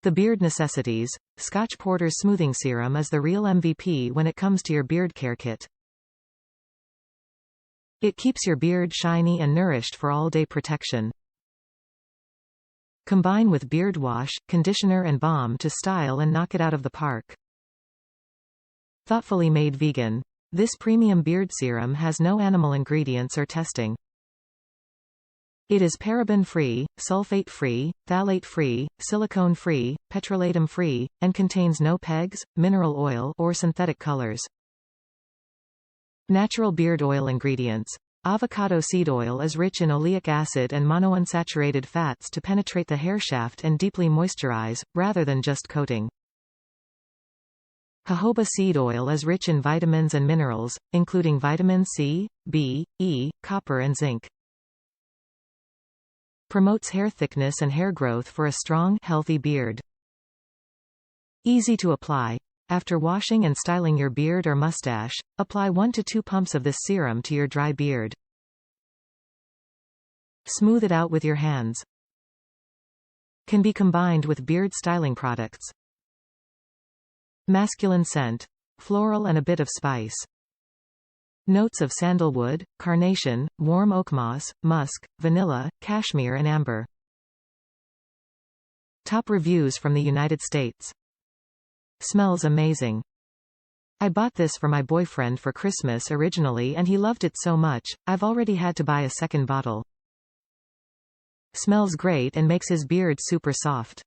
The Beard Necessities, Scotch Porter's Smoothing Serum is the real MVP when it comes to your beard care kit. It keeps your beard shiny and nourished for all-day protection. Combine with beard wash, conditioner and balm to style and knock it out of the park. Thoughtfully made vegan. This premium beard serum has no animal ingredients or testing. It is paraben-free, sulfate-free, phthalate-free, silicone-free, petrolatum-free, and contains no pegs, mineral oil or synthetic colors. Natural beard oil ingredients. Avocado seed oil is rich in oleic acid and monounsaturated fats to penetrate the hair shaft and deeply moisturize, rather than just coating. Jojoba seed oil is rich in vitamins and minerals, including vitamin C, B, E, copper and zinc. Promotes hair thickness and hair growth for a strong, healthy beard. Easy to apply. After washing and styling your beard or mustache, apply 1 to 2 pumps of this serum to your dry beard. Smooth it out with your hands. Can be combined with beard styling products. Masculine scent. Floral and a bit of spice. Notes of sandalwood, carnation, warm oak moss, musk, vanilla, cashmere and amber. Top reviews from the United States. Smells amazing. I bought this for my boyfriend for Christmas originally and he loved it so much, I've already had to buy a second bottle. Smells great and makes his beard super soft.